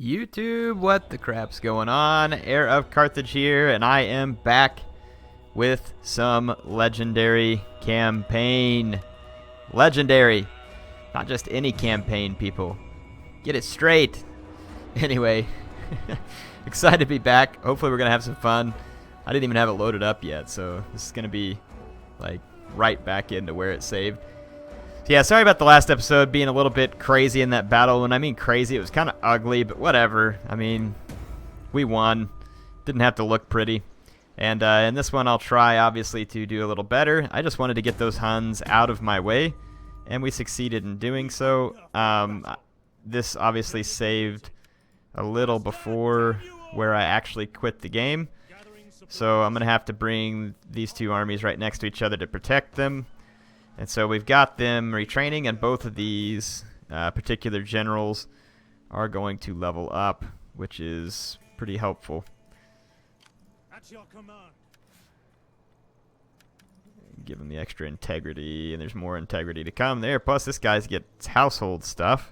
YouTube, what the crap's going on? HeirofCarthage here, and I am back with some legendary campaign. Legendary. Not just any campaign, people. Get it straight. Anyway, excited to be back. Hopefully we're going to have some fun. I didn't even have it loaded up yet, so this is going to be like right back into where it saved. Yeah, sorry about the last episode being a little bit crazy in that battle. When I mean crazy, it was kind of ugly, but whatever. I mean, we won. Didn't have to look pretty. And in this one, I'll try, obviously, to do a little better. I just wanted to get those Huns out of my way, and we succeeded in doing so. This obviously saved a little before where I actually quit the game. So I'm going to have to bring these two armies right next to each other to protect them. And so we've got them retraining, and both of these particular generals are going to level up, which is pretty helpful. At your command. Give them the extra integrity, and there's more integrity to come there. Plus, this guy's gets household stuff.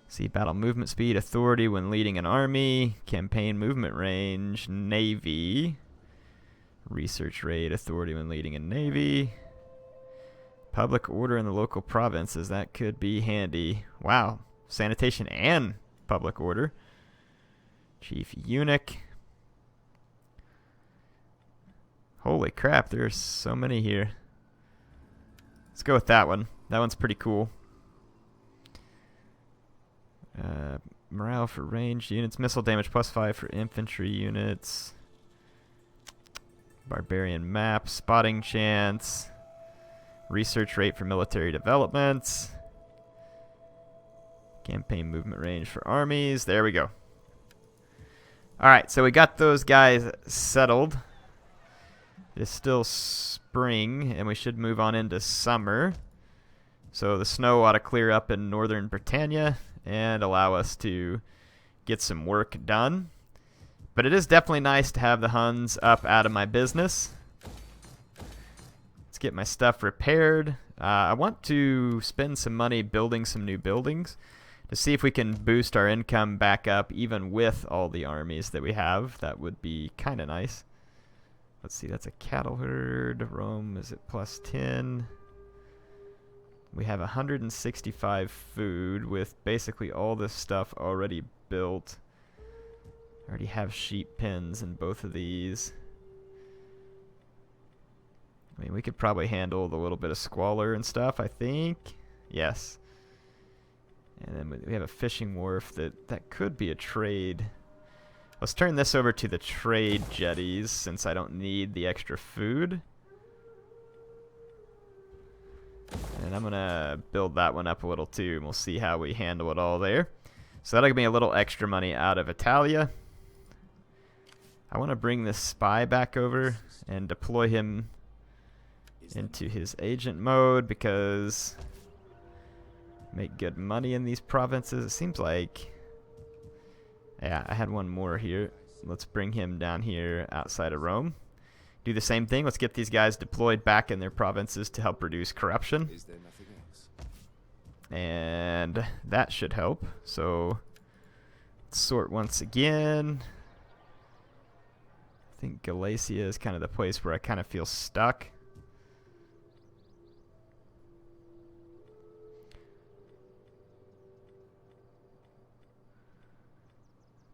See, battle movement speed, authority when leading an army, campaign movement range, navy. Research rate, authority when leading a navy. Public order in the local provinces. That could be handy. Wow. Sanitation and public order. Chief eunuch. Holy crap, there's so many here. Let's go with that one. That one's pretty cool. Morale for ranged units. Missile damage +5 for infantry units. Barbarian map, spotting chance, research rate for military developments, campaign movement range for armies. There we go. Alright, so we got those guys settled. It is still spring, and we should move on into summer. So the snow ought to clear up in northern Britannia and allow us to get some work done. But it is definitely nice to have the Huns up out of my business. Let's get my stuff repaired. I want to spend some money building some new buildings to see if we can boost our income back up even with all the armies that we have. That would be kind of nice. Let's see, that's a cattle herd. Rome, is it +10? We have 165 food with basically all this stuff already built. I already have sheep pens in both of these. I mean, we could probably handle the little bit of squalor and stuff, I think. Yes. And then we have a fishing wharf that could be a trade. Let's turn this over to the trade jetties since I don't need the extra food. And I'm going to build that one up a little too, and we'll see how we handle it all there. So that'll give me a little extra money out of Italia. I want to bring this spy back over and deploy him into his agent mode because make good money in these provinces. It seems like, yeah, I had one more here. Let's bring him down here outside of Rome. Do the same thing. Let's get these guys deployed back in their provinces to help reduce corruption. Is there nothing else? And that should help. So let's sort once again. I think Galatia is kind of the place where I kind of feel stuck.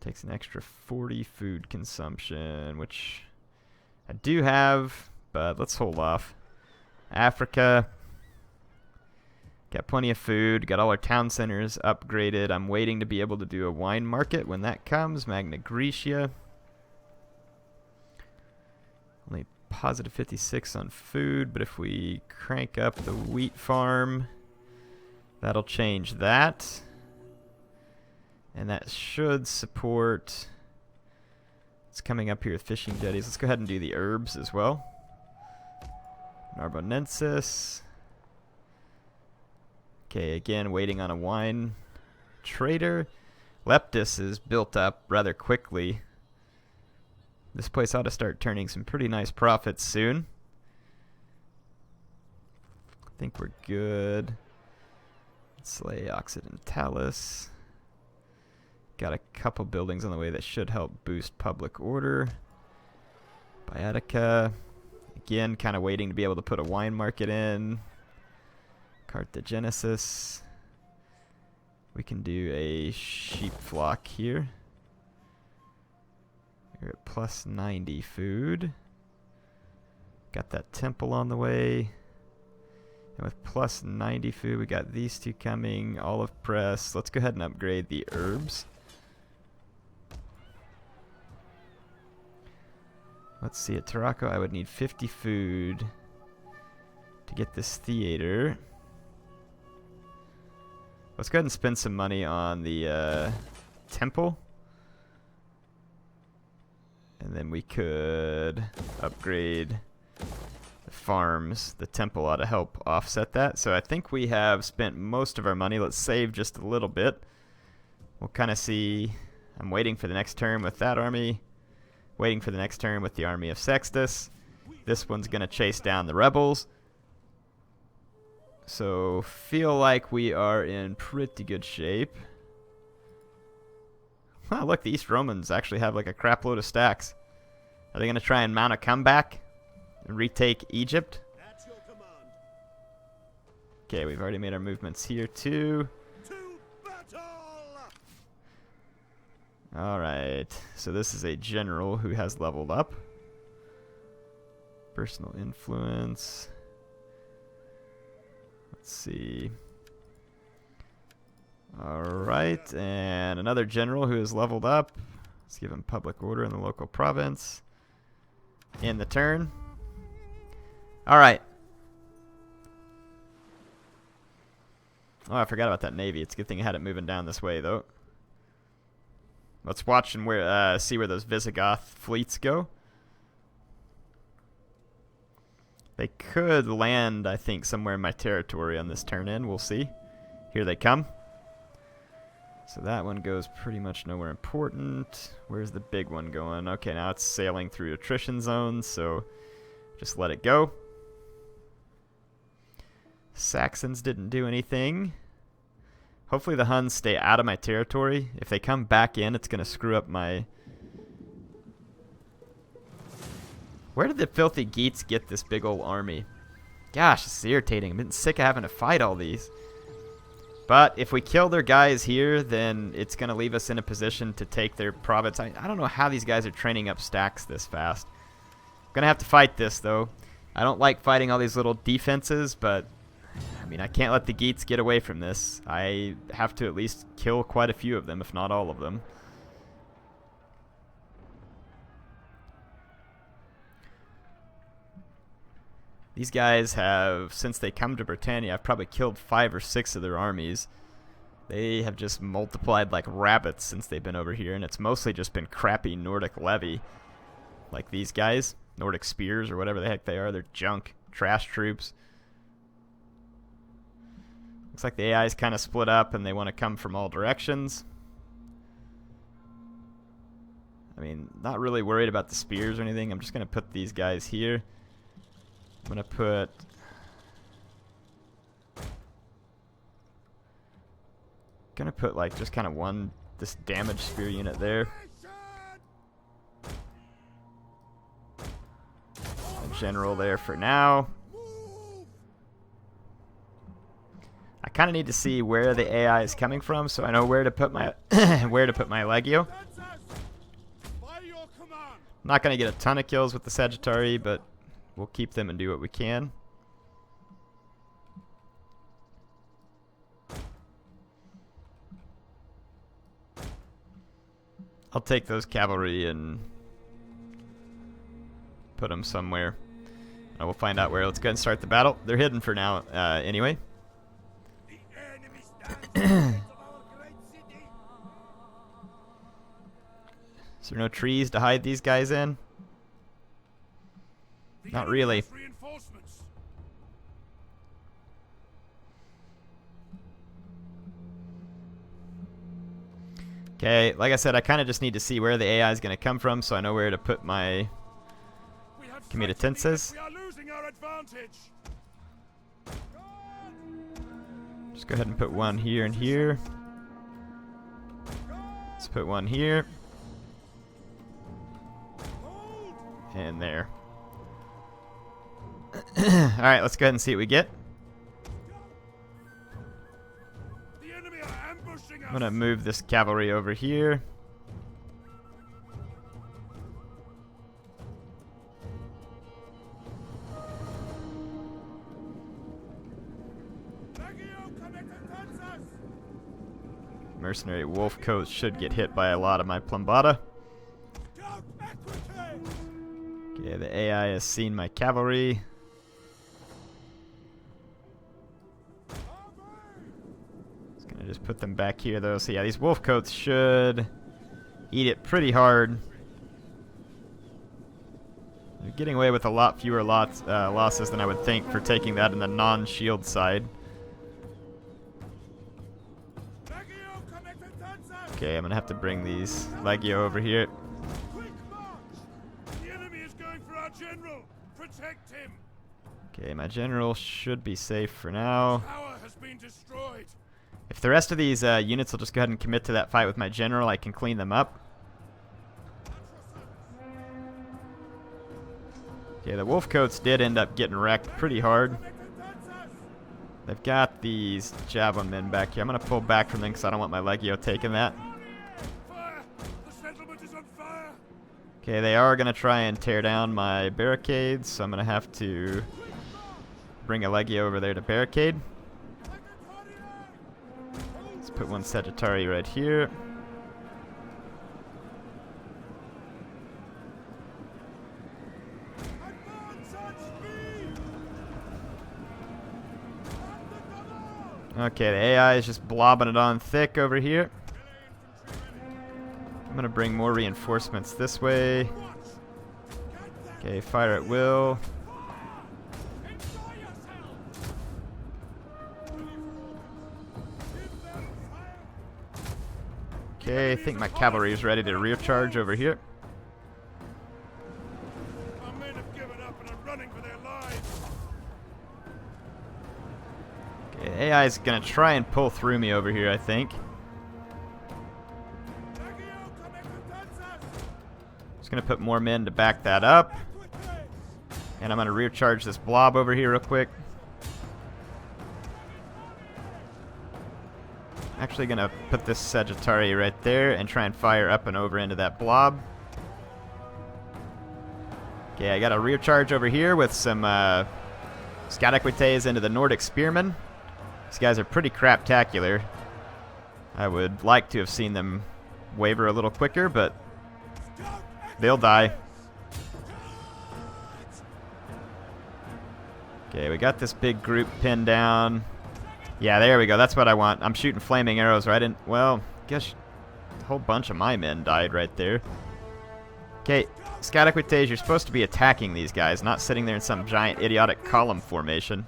Takes an extra 40 food consumption, which I do have, but let's hold off. Africa. Got plenty of food. Got all our town centers upgraded. I'm waiting to be able to do a wine market when that comes. Magna Graecia. Only +56 on food, but if we crank up the wheat farm, that'll change that. And that should support... It's coming up here with fishing jetties. Let's go ahead and do the herbs as well. Narbonensis. Okay, again, waiting on a wine trader. Leptis is built up rather quickly. This place ought to start turning some pretty nice profits soon. I think we're good. Slay Occidentalis. Got a couple buildings on the way that should help boost public order. Baetica. Again, kind of waiting to be able to put a wine market in. Carthagenesis. We can do a sheep flock here. We're at plus 90 food. Got that temple on the way. And with plus 90 food, we got these two coming. Olive press. Let's go ahead and upgrade the herbs. Let's see, at Tarako I would need 50 food to get this theater. Let's go ahead and spend some money on the temple. And then we could upgrade the farms. The temple ought to help offset that. So I think we have spent most of our money. Let's save just a little bit. We'll kind of see. I'm waiting for the next turn with that army. Waiting for the next turn with the army of Sextus. This one's going to chase down the rebels. So feel like we are in pretty good shape. Oh, look, the East Romans actually have like a crap load of stacks. Are they going to try and mount a comeback and retake Egypt? Okay, we've already made our movements here too. Alright, so this is a general who has leveled up. Personal influence. Let's see. Alright, and another general who has leveled up. Let's give him public order in the local province. In the turn. Alright. Oh, I forgot about that navy. It's a good thing I had it moving down this way, though. Let's watch and see where those Visigoth fleets go. They could land, I think, somewhere in my territory on this turn in. We'll see. Here they come. So that one goes pretty much nowhere important. Where's the big one going? Okay, now it's sailing through attrition zones, so just let it go. Saxons didn't do anything. Hopefully the Huns stay out of my territory. If they come back in, it's going to screw up my... Where did the filthy Geats get this big old army? Gosh, this is irritating. I'm getting sick of having to fight all these. But if we kill their guys here, then it's going to leave us in a position to take their province. I don't know how these guys are training up stacks this fast. I'm going to have to fight this, though. I don't like fighting all these little defenses, but... I mean, I can't let the Geats get away from this. I have to at least kill quite a few of them, if not all of them. These guys have, since they come to Britannia, I've probably killed 5 or 6 of their armies. They have just multiplied like rabbits since they've been over here, and it's mostly just been crappy Nordic levy. Like these guys, Nordic spears or whatever the heck they are. They're junk, trash troops. Looks like the AI is kind of split up and they want to come from all directions. I mean, not really worried about the spears or anything. I'm just going to put these guys here. I'm going to put like just kind of this damage spear unit there. A general there for now. I kind of need to see where the AI is coming from, so I know where to put my Legio. I'm not going to get a ton of kills with the Sagittari, but we'll keep them and do what we can. I'll take those cavalry and put them somewhere. We'll find out where. Let's go ahead and start the battle. They're hidden for now anyway. Is there no trees to hide these guys in? Not really. Okay, like I said, I kind of just need to see where the AI is going to come from so I know where to put my comitatenses. Just go ahead and put one here and here. Let's put one here. And there. Alright, let's go ahead and see what we get. The enemy are ambushing us. I'm gonna move this cavalry over here. Mercenary wolf coats should get hit by a lot of my plumbata. Okay, the AI has seen my cavalry. Just gonna just put them back here though. So yeah, these wolf coats should eat it pretty hard. They're getting away with a lot fewer losses than I would think for taking that in the non-shield side. Okay, I'm gonna have to bring these Legio over here. Quick march! The enemy is going for our general. Protect him. Okay, my general should be safe for now. Tower has been destroyed. If the rest of these units will just go ahead and commit to that fight with my general, I can clean them up. Okay, the Wolfcoats did end up getting wrecked pretty hard. They've got these javelin men back here. I'm going to pull back from them because I don't want my Legio taking that. Fire! The settlement is on fire. Okay, they are going to try and tear down my barricades, so I'm going to have to bring a Legio over there to barricade. Let's put one Sagittari right here. Okay, the AI is just blobbing it on thick over here. I'm going to bring more reinforcements this way. Okay, fire at will. Okay, I think my cavalry is ready to rear charge over here. Our men have given up and are running for their lives. Okay, AI is going to try and pull through me over here, I think. Just going to put more men to back that up. And I'm going to rear charge this blob over here real quick. Actually going to put this Sagittari right there and try and fire up and over into that blob. Okay, I got a rear charge over here with some Scadaquites into the Nordic Spearmen. These guys are pretty craptacular. I would like to have seen them waver a little quicker, but they'll die. Okay, we got this big group pinned down. Yeah, there we go. That's what I want. I'm shooting flaming arrows right in. Well, I guess a whole bunch of my men died right there. Okay, Scadaquites, you're supposed to be attacking these guys, not sitting there in some giant idiotic column formation.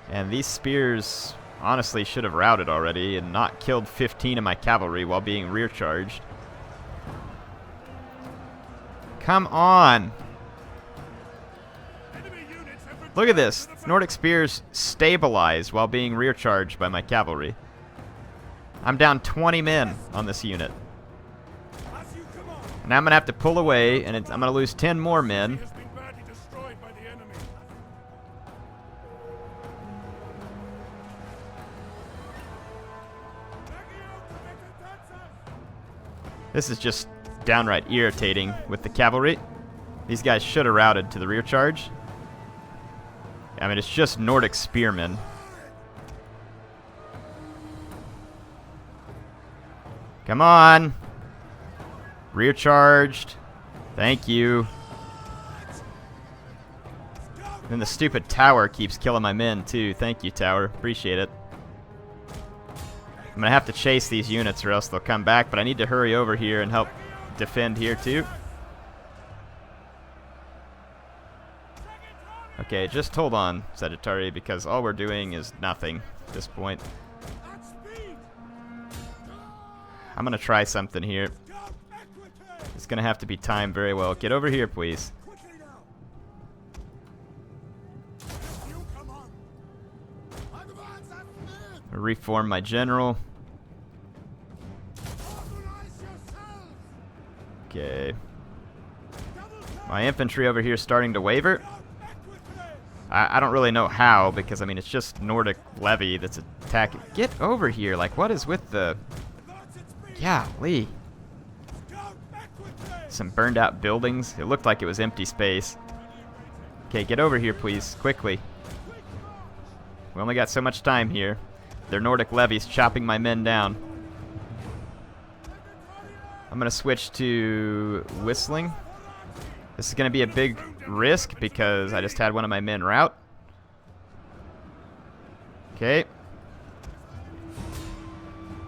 And these spears honestly should have routed already and not killed 15 of my cavalry while being rear charged. Come on! Look at this. Nordic spears stabilize while being rear charged by my cavalry. I'm down 20 men on this unit. Now I'm going to have to pull away, and I'm going to lose 10 more men. This is just downright irritating with the cavalry. These guys should have routed to the rear charge. I mean, it's just Nordic spearmen. Come on. Rear charged. Thank you. Then the stupid tower keeps killing my men, too. Thank you, tower. Appreciate it. I'm going to have to chase these units or else they'll come back, but I need to hurry over here and help defend here, too. Okay, just hold on, Sagittari, because all we're doing is nothing at this point. I'm going to try something here. It's going to have to be timed very well. Get over here, please. Reform my general. Okay. My infantry over here is starting to waver. I don't really know how, because, I mean, it's just Nordic levy that's attacking. Get over here. Like, what is with the... Golly. Some burned out buildings. It looked like it was empty space. Okay, get over here, please. Quickly. We only got so much time here. Their Nordic levy's chopping my men down. I'm going to switch to whistling. This is going to be a big risk because I just had one of my men rout. Okay.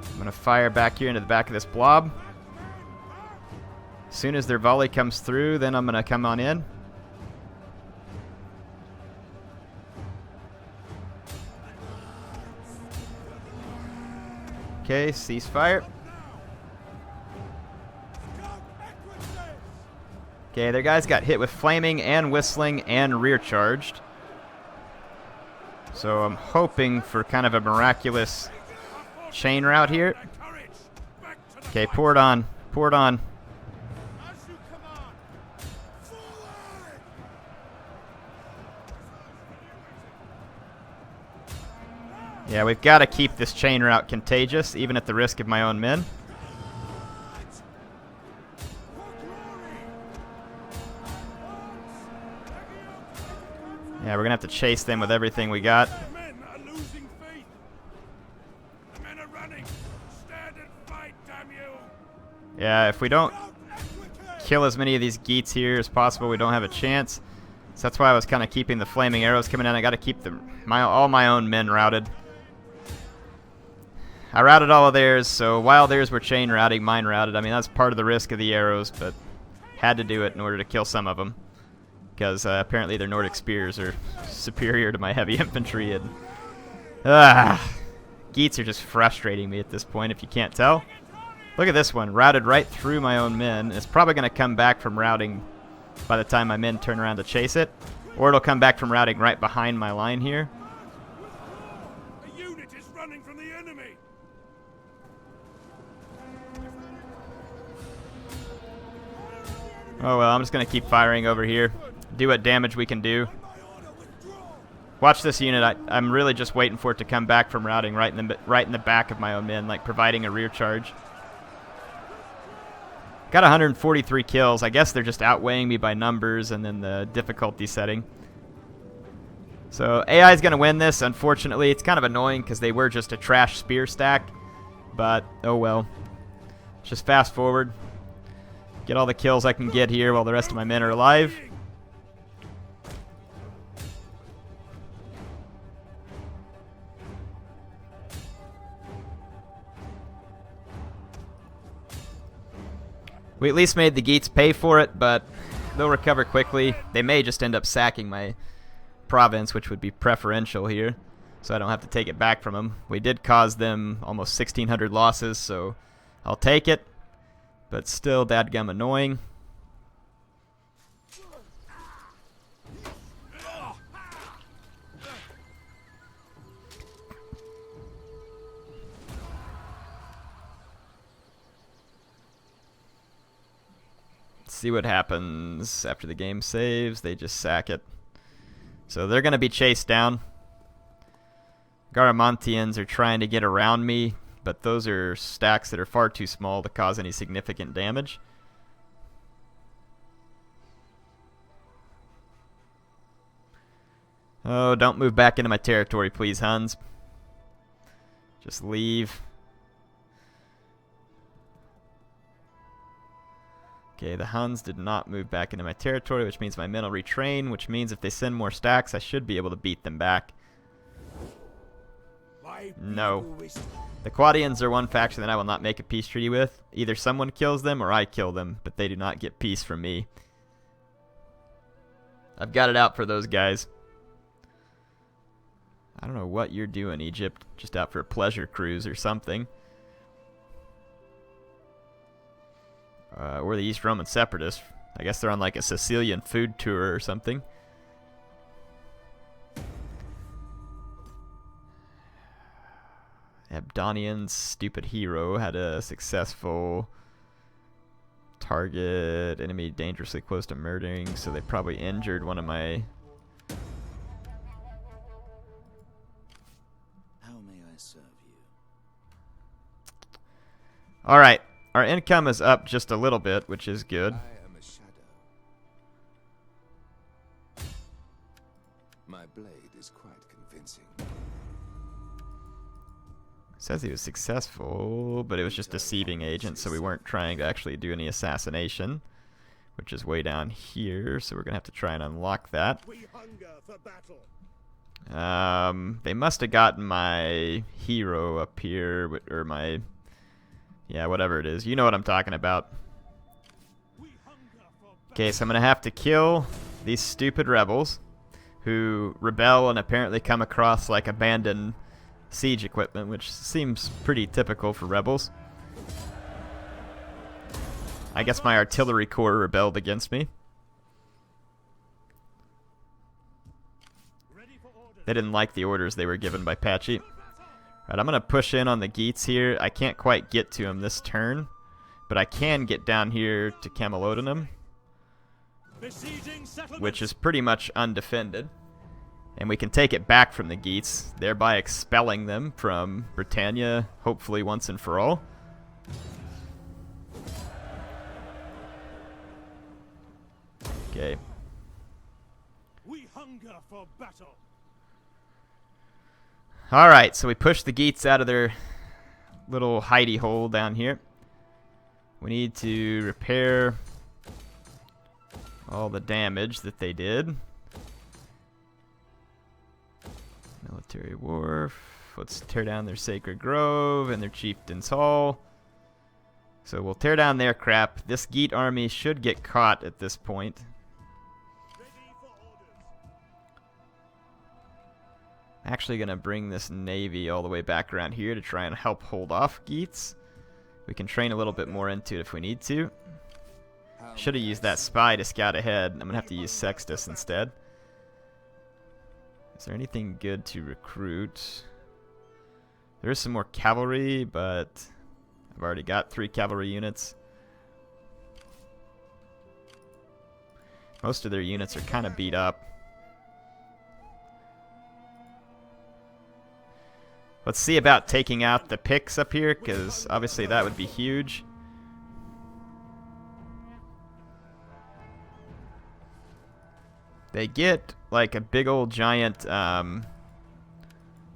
I'm going to fire back here into the back of this blob. As soon as their volley comes through, then I'm going to come on in. Okay, ceasefire. Okay, their guys got hit with flaming and whistling and rear charged. So I'm hoping for kind of a miraculous chain route here. Okay, pour it on. Pour it on. Yeah, we've got to keep this chain route contagious, even at the risk of my own men. Yeah, we're going to have to chase them with everything we got. Yeah, if we don't kill as many of these Geats here as possible, we don't have a chance. So that's why I was kind of keeping the flaming arrows coming in. I got to keep all my own men routed. I routed all of theirs, so while theirs were chain routing, mine routed. I mean, that's part of the risk of the arrows, but had to do it in order to kill some of them. Because apparently their Nordic spears are superior to my heavy infantry. And Geats are just frustrating me at this point, if you can't tell. Look at this one, routed right through my own men. It's probably going to come back from routing by the time my men turn around to chase it. Or it'll come back from routing right behind my line here. A unit is running from the enemy. Oh well, I'm just going to keep firing over here. Do what damage we can do. Watch this unit. I'm really just waiting for it to come back from routing right in the back of my own men, like providing a rear charge. Got 143 kills. I guess they're just outweighing me by numbers and then the difficulty setting. So AI is going to win this. Unfortunately, it's kind of annoying because they were just a trash spear stack. But, oh well. Just fast forward. Get all the kills I can get here while the rest of my men are alive. We at least made the Geats pay for it, but they'll recover quickly. They may just end up sacking my province, which would be preferential here, so I don't have to take it back from them. We did cause them almost 1,600 losses, so I'll take it, but still dadgum annoying. See what happens after the game saves. They just sack it. So they're going to be chased down. Garamantians are trying to get around me, but those are stacks that are far too small to cause any significant damage. Oh, don't move back into my territory, please, Huns. Just leave. Okay, the Huns did not move back into my territory, which means my men will retrain, which means if they send more stacks, I should be able to beat them back. No. The Quadians are one faction that I will not make a peace treaty with. Either someone kills them or I kill them, but they do not get peace from me. I've got it out for those guys. I don't know what you're doing, Egypt. Just out for a pleasure cruise or something. Or the East Roman Separatists. I guess they're on like a Sicilian food tour or something. Donian's stupid hero had a successful target enemy dangerously close to murdering, so they probably injured one of my... How may I serve you? Alright, our income is up just a little bit, which is good. I am a shadow. My blade is quite convincing. Says he was successful, but it was just deceiving agent, so we weren't trying to actually do any assassination, which is way down here, so we're going to have to try and unlock that. We hunger for battle. They must have gotten my hero up here, or my... yeah, whatever it is. You know what I'm talking about. Okay, so I'm going to have to kill these stupid rebels who rebel and apparently come across like abandoned siege equipment, which seems pretty typical for rebels. I guess my artillery corps rebelled against me. They didn't like the orders they were given by Patchy. Alright, I'm going to push in on the Geats here. I can't quite get to him this turn, but I can get down here to Camelodunum, which is pretty much undefended. And we can take it back from the Geats, thereby expelling them from Britannia, hopefully once and for all. Okay. We hunger for battle. Alright, so we push the Geats out of their little hidey hole down here. We need to repair all the damage that they did. Military wharf. Let's tear down their sacred grove and their chieftain's hall. So we'll tear down their crap. This Geat army should get caught at this point. I'm actually going to bring this navy all the way back around here to try and help hold off Geats. We can train a little bit more into it if we need to. Should have used that spy to scout ahead. I'm going to have to use Sextus instead. Is there anything good to recruit? There is some more cavalry, but I've already got 3 cavalry units. Most of their units are kind of beat up. Let's see about taking out the picks up here, because obviously that would be huge. They get like a big old giant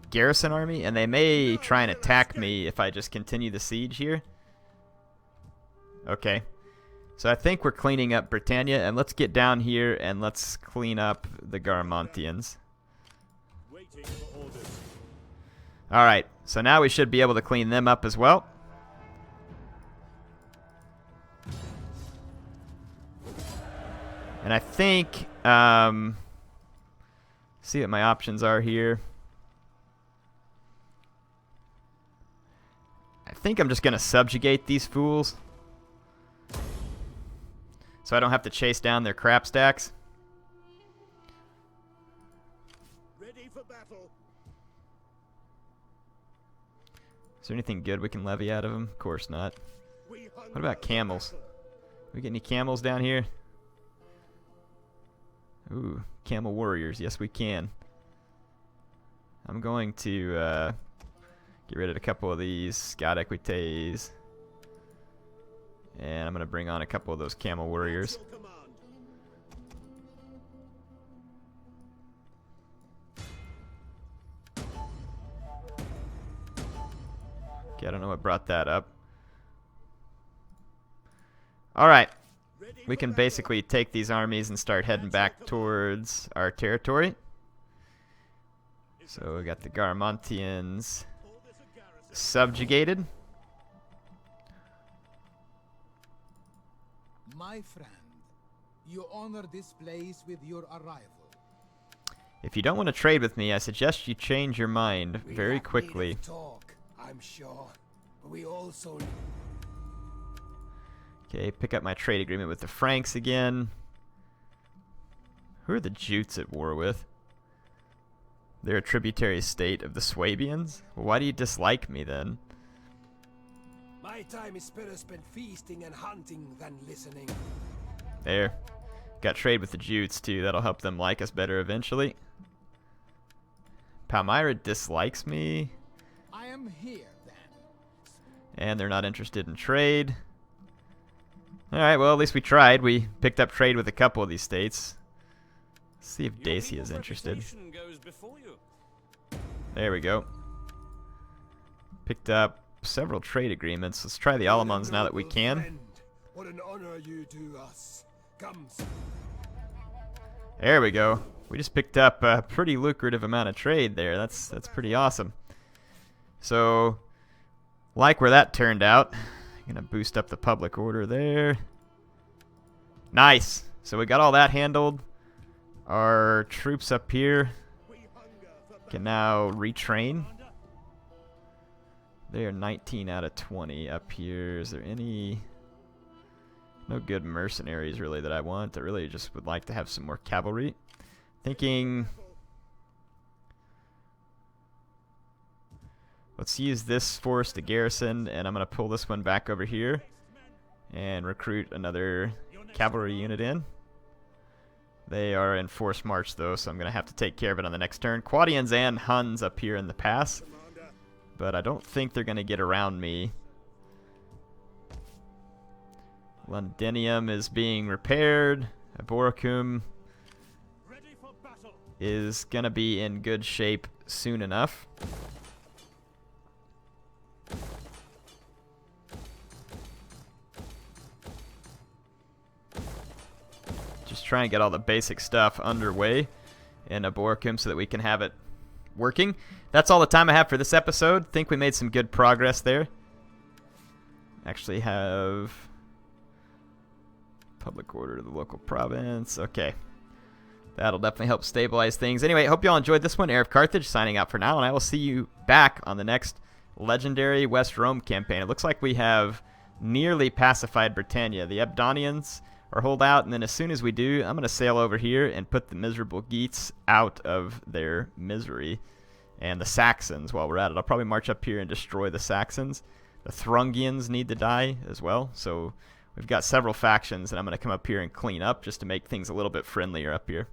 garrison army, and they may try and attack me if I just continue the siege here. Okay. So I think we're cleaning up Britannia, and let's get down here and let's clean up the Garamantians. Alright, so now we should be able to clean them up as well. And I think, see what my options are here. I think I'm just going to subjugate these fools, so I don't have to chase down their crap stacks. Ready for battle. Is there anything good we can levy out of them? Of course not. What about camels? We get any camels down here? Ooh, camel warriors. Yes, we can. I'm going to get rid of a couple of these scout equites, and I'm going to bring on a couple of those camel warriors. Okay, I don't know what brought that up. Alright. We can basically take these armies and start heading back towards our territory. So we got the Garamantians subjugated. My friend, you honor this place with your arrival. If you don't want to trade with me, I suggest you change your mind very quickly. Talk, I'm sure. But we also... Okay, pick up my trade agreement with the Franks again. Who are the Geats at war with? They're a tributary state of the Swabians? Well, why do you dislike me then? My time is better spent feasting and hunting than listening. There. Got trade with the Geats too. That'll help them like us better eventually. Palmyra dislikes me. I am here then. And they're not interested in trade. Alright, well, at least we tried. We picked up trade with a couple of these states. Let's see if Dacia is interested. There we go. Picked up several trade agreements. Let's try the Alamans now that we can. What an honor you do us. Come. There we go. We just picked up a pretty lucrative amount of trade there. That's pretty awesome. So, like where that turned out. I'm gonna boost up the public order there. Nice. So we got all that handled. Our troops up here can now retrain. They are 19 out of 20 up here. Is there any... No good mercenaries really that I want. I really just would like to have some more cavalry. Thinking... Let's use this force to garrison, and I'm going to pull this one back over here and recruit another cavalry unit in. They are in forced march, though, so I'm going to have to take care of it on the next turn. Quadians and Huns up here in the pass, but I don't think they're going to get around me. Londinium is being repaired. Aboricum is going to be in good shape soon enough. Just try and get all the basic stuff underway in Aboricum so that we can have it working. That's all the time I have for this episode. Think we made some good progress there. Actually have public order to the local province. Okay. That'll definitely help stabilize things. Anyway, hope you all enjoyed this one. HeirofCarthage signing out for now, and I will see you back on the next legendary West Rome campaign. It looks like we have nearly pacified Britannia. The Abdonians are hold out, and then as soon as we do, I'm going to sail over here and put the miserable Geats out of their misery. And the Saxons, while we're at it, I'll probably march up here and destroy the Saxons. The Thrungians need to die as well, so we've got several factions, and I'm going to come up here and clean up just to make things a little bit friendlier up here.